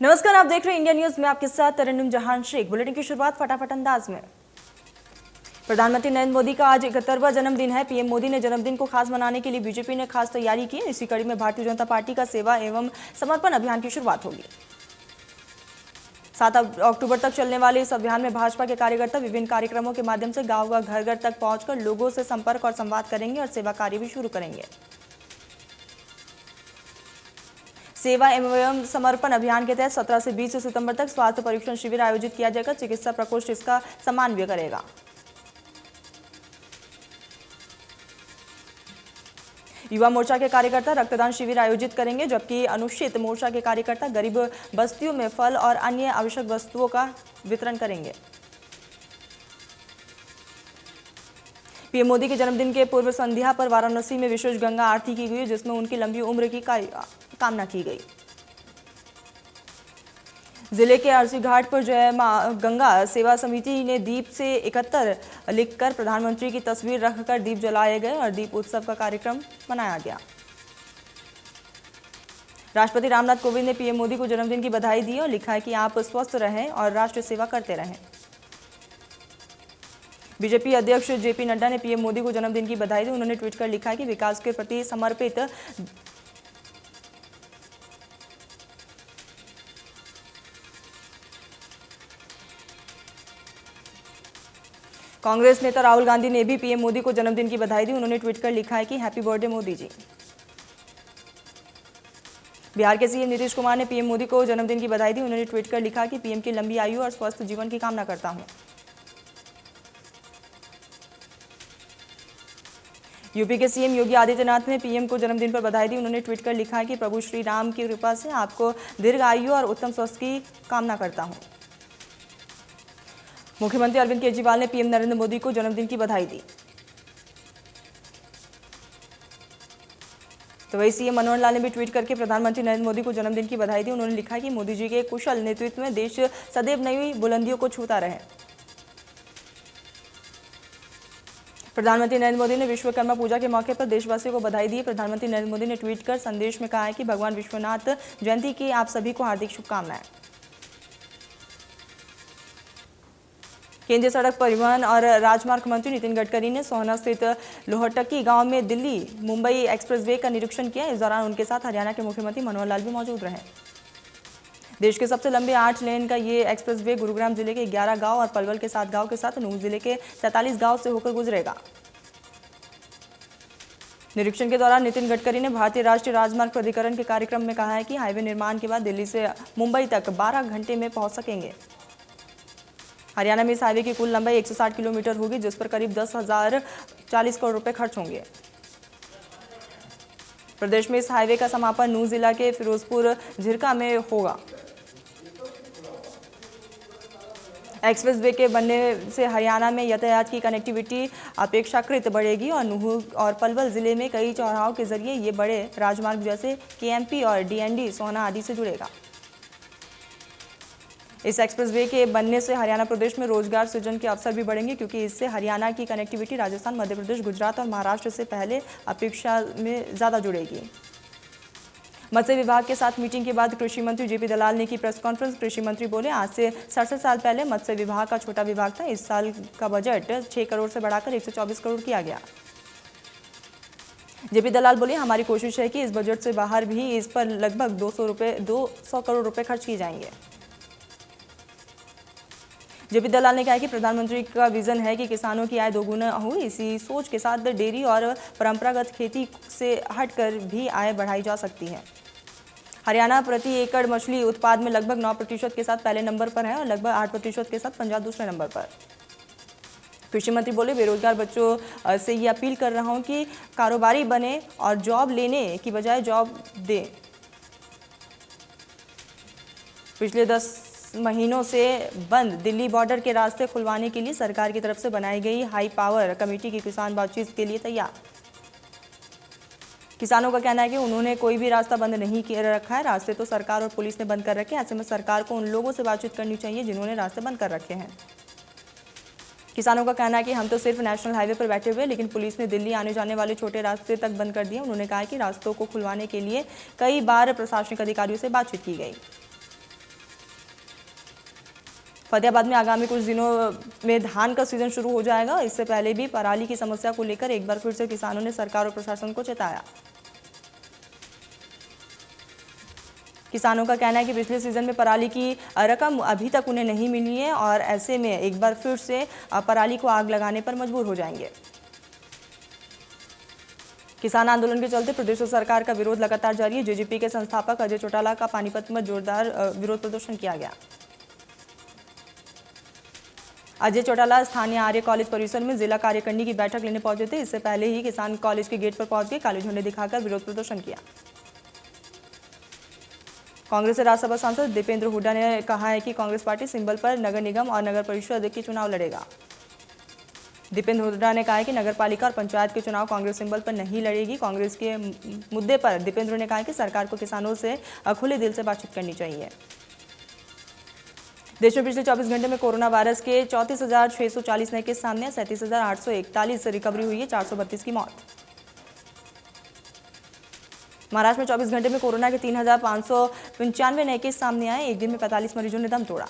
नमस्कार, आप देख रहे हैं इंडिया न्यूज में आपके साथ तरन्नुम जहान शेख। बुलेटिन की शुरुआत फटाफट अंदाज में। प्रधानमंत्री नरेंद्र मोदी का आज 71वां जन्मदिन है। पीएम मोदी ने जन्मदिन को खास मनाने के लिए बीजेपी ने खास तैयारी की। इसी कड़ी में भारतीय जनता पार्टी का सेवा एवं समर्पण अभियान की शुरुआत होगी। 7 अक्टूबर तक चलने वाले इस अभियान में भाजपा के कार्यकर्ता विभिन्न कार्यक्रमों के माध्यम से गांव घर घर तक पहुंचकर लोगों से संपर्क और संवाद करेंगे और सेवा कार्य भी शुरू करेंगे। सेवा एवं समर्पण अभियान के तहत 17 से 20 सितंबर तक स्वास्थ्य परीक्षण शिविर आयोजित किया जाएगा। चिकित्सा प्रकोष्ठ इसका समन्वय करेगा। युवा मोर्चा के कार्यकर्ता रक्तदान शिविर आयोजित करेंगे, जबकि अनुसूचित मोर्चा के कार्यकर्ता गरीब बस्तियों में फल और अन्य आवश्यक वस्तुओं का वितरण करेंगे। पीएम मोदी के जन्मदिन के पूर्व संध्या पर वाराणसी में विशेष गंगा आरती की गई, जिसमें उनकी लंबी उम्र की कामना की गई। जिले के अर्सी घाट पर जय मां गंगा सेवा समिति ने दीप से 71 लिखकर प्रधानमंत्री की तस्वीर रखकर दीप जलाए गए और दीप उत्सव का कार्यक्रम मनाया गया। राष्ट्रपति रामनाथ कोविंद ने पीएम मोदी को जन्मदिन की बधाई दी और लिखा है कि आप स्वस्थ रहें और राष्ट्र सेवा करते रहें। बीजेपी अध्यक्ष जेपी नड्डा ने पीएम मोदी को जन्मदिन की बधाई दी। उन्होंने ट्वीट कर लिखा है कि विकास के प्रति समर्पित कांग्रेस नेता राहुल गांधी ने भी पीएम मोदी को जन्मदिन की बधाई दी। उन्होंने ट्वीट कर लिखा है कि हैप्पी बर्थडे मोदी जी। बिहार के सीएम नीतीश कुमार ने पीएम मोदी को जन्मदिन की बधाई दी। उन्होंने ट्वीट कर लिखा कि पीएम की लंबी आयु और स्वस्थ जीवन की कामना करता हूं। यूपी के सीएम योगी आदित्यनाथ ने पीएम को जन्मदिन पर बधाई दी। उन्होंने ट्वीट कर लिखा है कि प्रभु श्री राम की कृपा से आपको दीर्घ आयु और उत्तम स्वास्थ्य की कामना करता हूं। मुख्यमंत्री अरविंद केजरीवाल ने पीएम नरेंद्र मोदी को जन्मदिन की बधाई दी। तो वही सीएम मनोहर लाल ने भी ट्वीट करके प्रधानमंत्री नरेंद्र मोदी को जन्मदिन की बधाई दी। उन्होंने लिखा कि मोदी जी के कुशल नेतृत्व में देश सदैव नई बुलंदियों को छूता रहे। प्रधानमंत्री नरेंद्र मोदी ने विश्वकर्मा पूजा के मौके पर देशवासियों को बधाई दी। प्रधानमंत्री नरेंद्र मोदी ने ट्वीट कर संदेश में कहा है कि भगवान विश्वनाथ जयंती की आप सभी को हार्दिक शुभकामनाएं। केंद्रीय सड़क परिवहन और राजमार्ग मंत्री नितिन गडकरी ने सोहना स्थित लोहटकी गांव में दिल्ली मुंबई एक्सप्रेसवे का निरीक्षण किया। इस दौरान उनके साथ हरियाणा के मुख्यमंत्री मनोहर लाल भी मौजूद रहे। देश के सबसे लंबे 8 लेन का ये एक्सप्रेसवे गुरुग्राम जिले के 11 गांव और पलवल के 7 गांव के साथ नूंह जिले के 43 गांव से होकर गुजरेगा। निरीक्षण के दौरान नितिन गडकरी ने भारतीय राष्ट्रीय राजमार्ग प्राधिकरण के कार्यक्रम में कहा है कि हाईवे निर्माण के बाद दिल्ली से मुंबई तक 12 घंटे में पहुंच सकेंगे। हरियाणा में इस हाईवे की कुल लंबाई 160 किलोमीटर होगी, जिस पर करीब 10,040 करोड़ रुपए खर्च होंगे। प्रदेश में इस हाईवे का समापन नूंह जिला के फिरोजपुर झिरका में होगा। एक्सप्रेसवे के बनने से हरियाणा में यातायात की कनेक्टिविटी अपेक्षाकृत बढ़ेगी और नूंह और पलवल जिले में कई चौराहों के जरिए ये बड़े राजमार्ग जैसे केएमपी और डीएनडी सोहना आदि से जुड़ेगा। इस एक्सप्रेसवे के बनने से हरियाणा प्रदेश में रोजगार सृजन के अवसर भी बढ़ेंगे, क्योंकि इससे हरियाणा की कनेक्टिविटी राजस्थान, मध्य प्रदेश, गुजरात और महाराष्ट्र से पहले अपेक्षा में ज़्यादा जुड़ेगी। मत्स्य विभाग के साथ मीटिंग के बाद कृषि मंत्री जेपी दलाल ने की प्रेस कॉन्फ्रेंस। कृषि मंत्री बोले, आज से 67 साल पहले मत्स्य विभाग का छोटा विभाग था। इस साल का बजट 6 करोड़ से बढ़ाकर 124 करोड़ किया गया। जेपी दलाल बोले, हमारी कोशिश है कि इस बजट से बाहर भी इस पर लगभग 200 करोड़ रुपए खर्च किए जाएंगे। जेपी दलाल ने कहा कि प्रधानमंत्री का विजन है कि किसानों की आय दोगुना हो। इसी सोच के साथ डेयरी और परंपरागत खेती से हटकर भी आय बढ़ाई जा सकती है। हरियाणा प्रति एकड़ मछली उत्पाद में लगभग 9% के साथ पहले नंबर पर है और लगभग 8% के साथ पंजाब दूसरे नंबर पर। कृषि मंत्री बोले, बेरोजगार बच्चों से ये अपील कर रहा हूं कि कारोबारी बने और जॉब लेने की बजाय जॉब दें। पिछले 10 महीनों से बंद दिल्ली बॉर्डर के रास्ते खुलवाने के लिए सरकार की तरफ से बनाई गई हाई पावर कमेटी की किसान बातचीत के लिए तैयार। किसानों का कहना है कि उन्होंने कोई भी रास्ता बंद नहीं किया रखा है। रास्ते तो सरकार और पुलिस ने बंद कर रखे हैं। ऐसे में सरकार को उन लोगों से बातचीत करनी चाहिए जिन्होंने रास्ते बंद कर रखे हैं। किसानों का कहना है कि हम तो सिर्फ नेशनल हाईवे पर बैठे हुए, लेकिन पुलिस ने दिल्ली आने जाने वाले छोटे रास्ते तक बंद कर दिए। उन्होंने कहा कि रास्तों को खुलवाने के लिए कई बार प्रशासनिक अधिकारियों से बातचीत की गई। फतेहाबाद में आगामी कुछ दिनों में धान का सीजन शुरू हो जाएगा। इससे पहले भी पराली की समस्या को लेकर एक बार फिर से किसानों ने सरकार और प्रशासन को चेताया। किसानों का कहना है कि पिछले सीजन में पराली की रकम अभी तक उन्हें नहीं मिली है और ऐसे में एक बार फिर से पराली को आग लगाने पर मजबूर हो जाएंगे। किसान आंदोलन के चलते प्रदेश सरकार का विरोध लगातार जारी है। जेजेपी के संस्थापक अजय चौटाला का पानीपत में जोरदार विरोध प्रदर्शन किया गया। अजय चौटाला स्थानीय आर्य कॉलेज परिसर में जिला कार्यकारिणी की बैठक लेने पहुंचे थे। इससे पहले ही किसान कॉलेज के गेट पर पहुंच गए, काले झंडे दिखाकर विरोध प्रदर्शन किया। कांग्रेस से राज्यसभा सांसद दीपेंद्र हुड्डा ने कहा है कि कांग्रेस पार्टी सिंबल पर नगर निगम और नगर परिषद के चुनाव लड़ेगा। दीपेंद्र हुड्डा ने कहा है कि नगर पालिका और पंचायत के चुनाव कांग्रेस सिंबल पर नहीं लड़ेगी। कांग्रेस के मुद्दे पर दीपेंद्र ने कहा कि सरकार को किसानों से खुले दिल से बातचीत करनी चाहिए। देश में पिछले 24 घंटे में कोरोना वायरस के 34,640 नए केस सामने, 37,841 रिकवरी हुई है, 432 की मौत। महाराष्ट्र में 24 घंटे में कोरोना के 3,595 नए केस सामने आए। एक दिन में 45 मरीजों ने दम तोड़ा।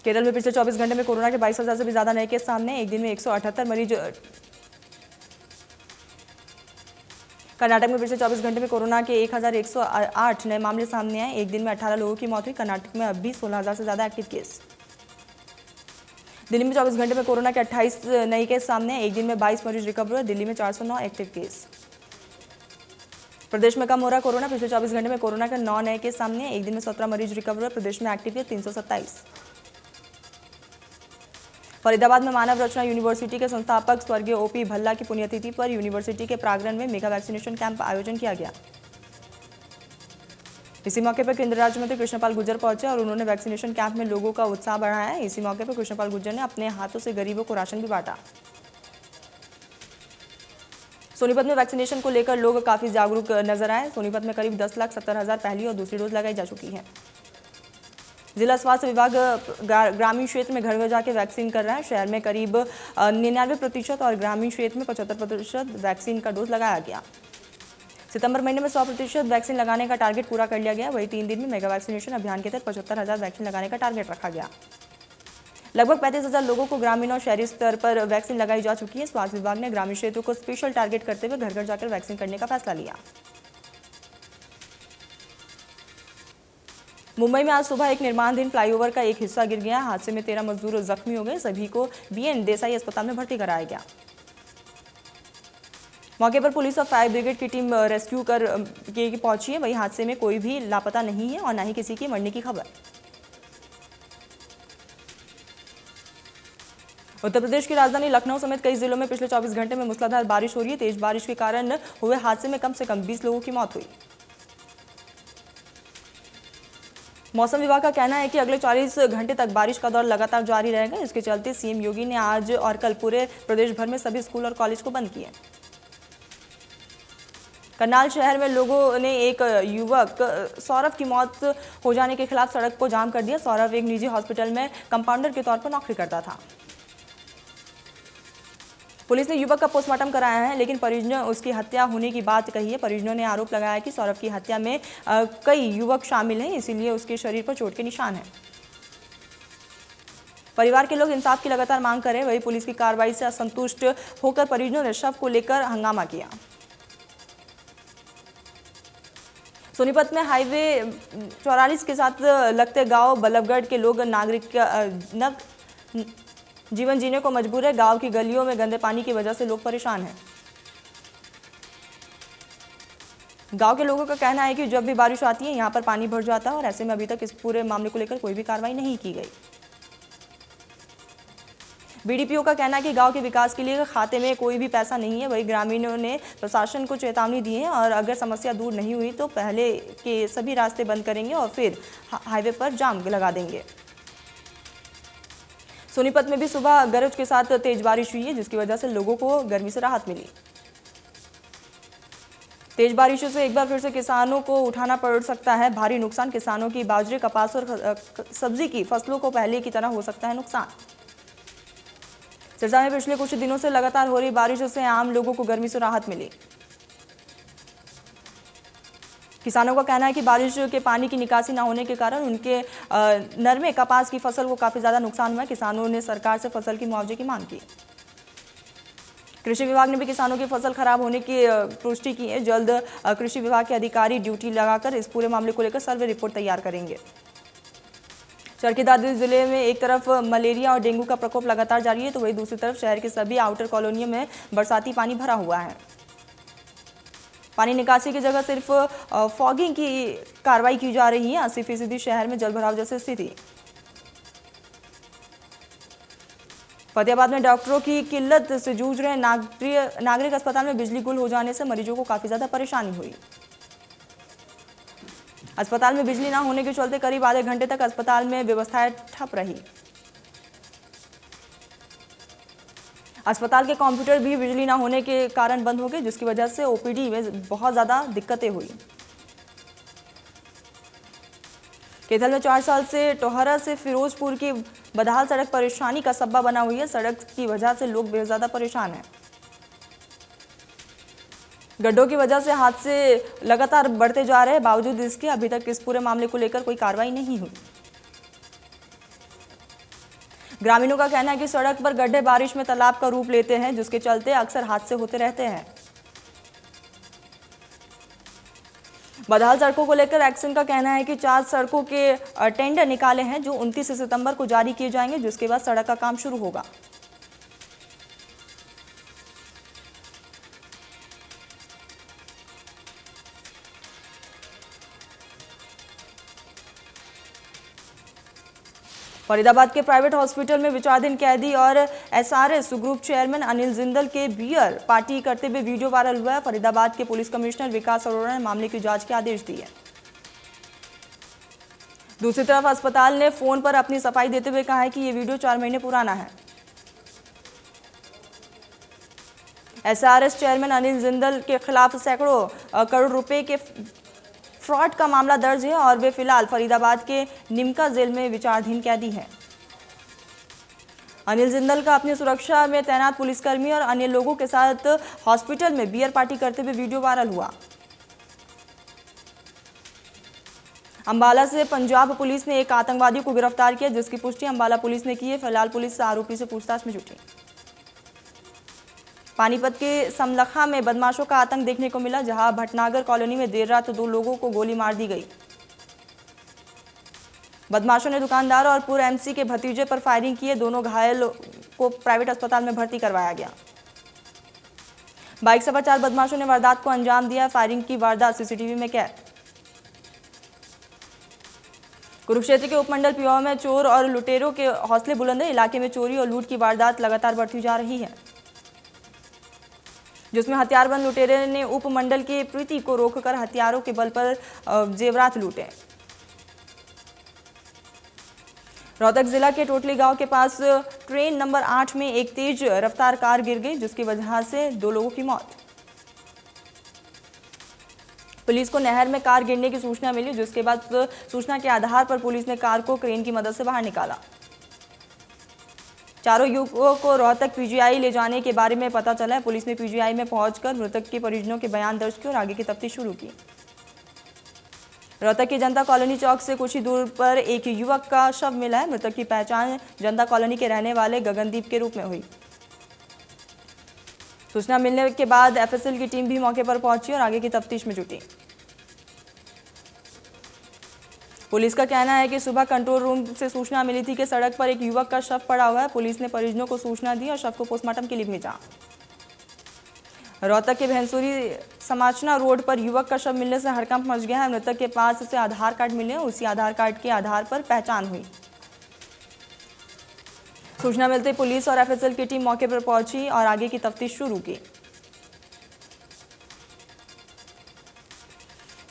केरल में पिछले 24 घंटे में कोरोना के 22,000 से भी ज्यादा नए केस सामने, एक दिन में 178 मरीज। कर्नाटक में पिछले 24 घंटे में कोरोना के 1,108 नए मामले सामने आए। एक दिन में 18 लोगों की मौत हुई। कर्नाटक में अब भी 16,000 से ज्यादा एक्टिव केस। दिल्ली में 24 घंटे में कोरोना के 28 नए केस सामने आए। एक दिन में 22 मरीज रिकवर हुए। दिल्ली में 409 एक्टिव केस। प्रदेश में कम हो रहा कोरोना। पिछले 24 घंटे में कोरोना के 9 नए केस सामने आए। एक दिन में 17 मरीज रिकवर हुए। प्रदेश में एक्टिव केस 327। फरीदाबाद में मानव रचना यूनिवर्सिटी के संस्थापक स्वर्गीय ओपी भल्ला की पुण्यतिथि पर यूनिवर्सिटी के प्रांगण में मेगा वैक्सीनेशन कैंप आयोजन किया गया। इसी मौके पर केंद्रीय राज्य मंत्री कृष्णपाल गुर्जर पहुंचे और उन्होंने वैक्सीनेशन कैंप में लोगों का उत्साह बढ़ाया। इसी मौके पर कृष्णपाल गुर्जर ने अपने हाथों से गरीबों को राशन भी बांटा। सोनीपत में वैक्सीनेशन को लेकर लोग काफी जागरूक नजर आए। सोनीपत में करीब 10,70,000 पहली और दूसरी डोज लगाई जा चुकी है। जिला स्वास्थ्य विभाग ग्रामीण क्षेत्र में घर घर जाके वैक्सीन कर रहा है। शहर में करीब 99% और ग्रामीण क्षेत्र में 75% वैक्सीन का डोज लगाया गया। सितंबर महीने में 100% वैक्सीन लगाने का टारगेट पूरा कर लिया गया। वही 3 दिन में मेगा वैक्सीनेशन अभियान के तहत 75,000 वैक्सीन लगाने का टारगेट रखा गया। लगभग 35,000 लोगों को ग्रामीण और शहरी स्तर पर वैक्सीन लगाई जा चुकी है। स्वास्थ्य विभाग ने ग्रामीण क्षेत्रों को स्पेशल टारगेट करते हुए घर घर जाकर वैक्सीन करने का फैसला लिया। मुंबई में आज सुबह एक निर्माणाधीन फ्लाईओवर का एक हिस्सा गिर गया। हादसे में 13 मजदूर जख्मी हो गए। सभी को बीएन देसाई अस्पताल में भर्ती कराया गया। मौके पर पुलिस और फायर ब्रिगेड की टीम रेस्क्यू कर पहुंची है। वहीं हादसे में कोई भी लापता नहीं है और न ही किसी के मरने की खबर। उत्तर प्रदेश की राजधानी लखनऊ समेत कई जिलों में पिछले 24 घंटे में मूसलाधार बारिश हो रही है। तेज बारिश के कारण हुए हादसे में कम से कम 20 लोगों की मौत हुई। मौसम विभाग का कहना है कि अगले 40 घंटे तक बारिश का दौर लगातार जारी रहेगा। इसके चलते सीएम योगी ने आज और कल पूरे प्रदेश भर में सभी स्कूल और कॉलेज को बंद किए। करनाल शहर में लोगों ने एक युवक सौरभ की मौत हो जाने के खिलाफ सड़क को जाम कर दिया। सौरभ एक निजी हॉस्पिटल में कंपाउंडर के तौर पर नौकरी करता था। पुलिस ने युवक का पोस्टमार्टम कराया है, लेकिन परिजनों उसकी हत्या होने की बात कही है। परिजनों ने आरोप लगाया कि सौरभ की हत्या में कई युवक शामिल हैं, इसीलिए उसके शरीर पर चोट के निशान हैं। परिवार के लोग इंसाफ की लगातार मांग कर रहे हैं। वही पुलिस की कार्रवाई से असंतुष्ट होकर परिजनों ने शव को लेकर हंगामा किया। सोनीपत में हाईवे 44 के साथ लगते गांव बल्लभगढ़ के लोग जीवन जीने को मजबूर है। गांव की गलियों में गंदे पानी की वजह से लोग परेशान हैं। गांव के लोगों का कहना है कि जब भी बारिश आती है यहां पर पानी भर जाता है और ऐसे में अभी तक इस पूरे मामले को लेकर कोई भी कार्रवाई नहीं की गई। बीडीपीओ का कहना है कि गांव के विकास के लिए खाते में कोई भी पैसा नहीं है। वही ग्रामीणों ने प्रशासन को चेतावनी दी है और अगर समस्या दूर नहीं हुई तो पहले के सभी रास्ते बंद करेंगे और फिर हाईवे पर जाम लगा देंगे। सोनीपत में भी सुबह गरज के साथ तेज बारिश हुई है, जिसकी वजह से लोगों को गर्मी से राहत मिली। तेज बारिशों से एक बार फिर से किसानों को उठाना पड़ सकता है भारी नुकसान। किसानों की बाजरे, कपास और सब्जी की फसलों को पहले की तरह हो सकता है नुकसान। सिरसा में पिछले कुछ दिनों से लगातार हो रही बारिशों से आम लोगों को गर्मी से राहत मिली। किसानों का कहना है कि बारिश के पानी की निकासी न होने के कारण उनके नरमे कपास की फसल को काफ़ी ज़्यादा नुकसान हुआ है। किसानों ने सरकार से फसल की मुआवजे की मांग की। कृषि विभाग ने भी किसानों की फसल खराब होने की पुष्टि की है। जल्द कृषि विभाग के अधिकारी ड्यूटी लगाकर इस पूरे मामले को लेकर सर्वे रिपोर्ट तैयार करेंगे। चरखी-दादरी जिले में एक तरफ मलेरिया और डेंगू का प्रकोप लगातार जारी है, तो वहीं दूसरी तरफ शहर के सभी आउटर कॉलोनियों में बरसाती पानी भरा हुआ है। पानी निकासी की जगह सिर्फ फॉगिंग की कार्रवाई की जा रही है। 80% शहर में जलभराव जैसी स्थिति। फतेहाबाद में डॉक्टरों की किल्लत से जूझ रहे नागरिक अस्पताल में बिजली गुल हो जाने से मरीजों को काफी ज्यादा परेशानी हुई। अस्पताल में बिजली न होने के चलते करीब आधे घंटे तक अस्पताल में व्यवस्थाएं ठप रही। अस्पताल के कंप्यूटर भी बिजली न होने के कारण बंद हो गए, जिसकी वजह से ओपीडी में बहुत ज्यादा दिक्कतें हुई। कैथल में 4 साल से टोहरा से फिरोजपुर की बदहाल सड़क परेशानी का सबब बना हुई है। सड़क की वजह से लोग बेहद ज्यादा परेशान हैं। गड्ढों की वजह से हादसे लगातार बढ़ते जा रहे हैं। बावजूद इसके अभी तक इस पूरे मामले को लेकर कोई कार्रवाई नहीं हुई। ग्रामीणों का कहना है कि सड़क पर गड्ढे बारिश में तालाब का रूप लेते हैं, जिसके चलते अक्सर हादसे होते रहते हैं। बदहाल सड़कों को लेकर एक्शन का कहना है कि 4 सड़कों के टेंडर निकाले हैं, जो 29 सितंबर को जारी किए जाएंगे, जिसके बाद सड़क का काम शुरू होगा। फरीदाबाद के प्राइवेट हॉस्पिटल में विचाराधीन कैदी और SRS group chairman Anil Jindal के बियर पार्टी करते हुए वीडियो वायरल हुआ है। फरीदाबाद के पुलिस कमिश्नर विकास अरोड़ा ने मामले की जांच के आदेश दिए। दूसरी तरफ अस्पताल ने फोन पर अपनी सफाई देते हुए कहा है कि यह वीडियो 4 महीने पुराना है। एसआरएस चेयरमैन अनिल जिंदल के खिलाफ सैकड़ों करोड़ रुपए के फ्रॉड का मामला दर्ज है और वे फिलहाल फरीदाबाद के निमका जेल में विचाराधीन कैदी हैं। अनिल जिंदल का अपनी सुरक्षा में तैनात पुलिसकर्मी और अन्य लोगों के साथ हॉस्पिटल में बियर पार्टी करते हुए वीडियो वायरल हुआ। अंबाला से पंजाब पुलिस ने एक आतंकवादी को गिरफ्तार किया, जिसकी पुष्टि अंबाला पुलिस ने की है। फिलहाल पुलिस आरोपी से पूछताछ में जुटी। पानीपत के समलखा में बदमाशों का आतंक देखने को मिला, जहां भटनागर कॉलोनी में देर रात 2 लोगों को गोली मार दी गई। बदमाशों ने दुकानदार और पूर्व एमसी के भतीजे पर फायरिंग की है। दोनों घायल को प्राइवेट अस्पताल में भर्ती करवाया गया। बाइक सवार 4 बदमाशों ने वारदात को अंजाम दिया। फायरिंग की वारदात सीसीटीवी में कैद। कुरुक्षेत्र के उपमंडल पिओ में चोर और लुटेरों के हौसले बुलंद है। इलाके में चोरी और लूट की वारदात लगातार बढ़ती जा रही है, जिसमें हथियारबंद लुटेरे ने उपमंडल के प्रीति को रोककर हथियारों के बल पर जेवरात लूटे। रोहतक जिला के टोटली गांव के पास ट्रेन नंबर 8 में एक तेज रफ्तार कार गिर गई, जिसकी वजह से 2 लोगों की मौत। पुलिस को नहर में कार गिरने की सूचना मिली, जिसके बाद सूचना के आधार पर पुलिस ने कार को क्रेन की मदद से बाहर निकाला। चारों युवकों को रोहतक पीजीआई ले जाने के बारे में पता चला है। पुलिस ने पीजीआई में पहुंचकर मृतक के परिजनों के बयान दर्ज किए और आगे की तफ्तीश शुरू की। रोहतक की जनता कॉलोनी चौक से कुछ ही दूर पर एक युवक का शव मिला है। मृतक की पहचान जनता कॉलोनी के रहने वाले गगनदीप के रूप में हुई। सूचना मिलने के बाद एफएसएल की टीम भी मौके पर पहुंची और आगे की तफ्तीश में जुटी। पुलिस का कहना है कि सुबह कंट्रोल रूम से सूचना मिली थी कि सड़क पर एक युवक का शव पड़ा हुआ है। पुलिस ने परिजनों को सूचना दी और शव को पोस्टमार्टम के लिए भेजा। रोहतक के भैंसुरी समाचना रोड पर युवक का शव मिलने से हड़कंप मच गया है। मृतक के पास से आधार कार्ड मिले, उसी आधार कार्ड के आधार पर पहचान हुई। सूचना मिलते पुलिस और एफएसएल की टीम मौके पर पहुंची और आगे की तफ्तीश शुरू की।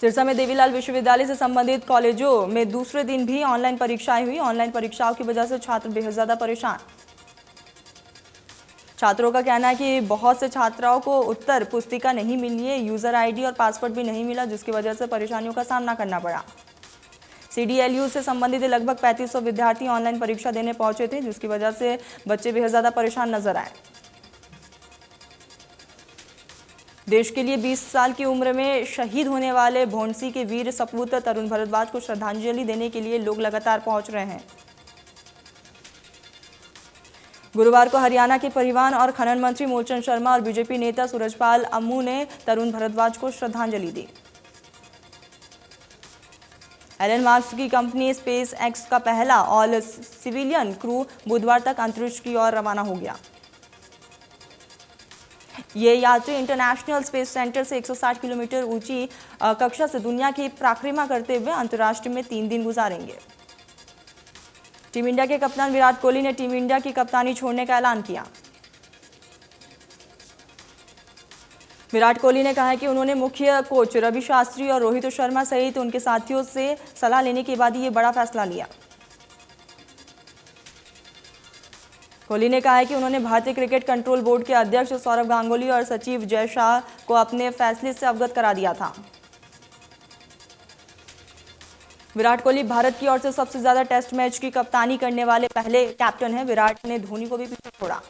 सिरसा में देवीलाल विश्वविद्यालय से संबंधित कॉलेजों में दूसरे दिन भी ऑनलाइन परीक्षाएं हुई। ऑनलाइन परीक्षाओं की वजह से छात्र बेहद ज्यादा परेशान। छात्रों का कहना है कि बहुत से छात्राओं को उत्तर पुस्तिका नहीं मिली है, यूजर आईडी और पासवर्ड भी नहीं मिला, जिसकी वजह से परेशानियों का सामना करना पड़ा। सीडीएलयू से संबंधित लगभग 3500 विद्यार्थी ऑनलाइन परीक्षा देने पहुंचे थे, जिसकी वजह से बच्चे बेहद ज्यादा परेशान नजर आए। देश के लिए 20 साल की उम्र में शहीद होने वाले भोंडसी के वीर सपूत तरुण भारद्वाज को श्रद्धांजलि देने के लिए लोग लगातार पहुंच रहे हैं। गुरुवार को हरियाणा के परिवहन और खनन मंत्री मूलचंद शर्मा और बीजेपी नेता सूरजपाल अम्मू ने तरुण भारद्वाज को श्रद्धांजलि दी। एलन मास्क की कंपनी स्पेस एक्स का पहला ऑल सिविलियन क्रू बुधवार तक अंतरिक्ष की ओर रवाना हो गया। ये यात्री इंटरनेशनल स्पेस सेंटर से 160 किलोमीटर ऊंची कक्षा से दुनिया की परिक्रमा करते हुए अंतर्राष्ट्रीय में 3 दिन गुजारेंगे। टीम इंडिया के कप्तान विराट कोहली ने टीम इंडिया की कप्तानी छोड़ने का ऐलान किया। विराट कोहली ने कहा है कि उन्होंने मुख्य कोच रवि शास्त्री और रोहित शर्मा सहित उनके साथियों से सलाह लेने के बाद ये बड़ा फैसला लिया। कोहली ने कहा है कि उन्होंने भारतीय क्रिकेट कंट्रोल बोर्ड के अध्यक्ष सौरव गांगुली और सचिव जय शाह को अपने फैसले से अवगत करा दिया था। विराट कोहली भारत की ओर से सबसे ज्यादा टेस्ट मैच की कप्तानी करने वाले पहले कैप्टन हैं। विराट ने धोनी को भी पीछे छोड़ा।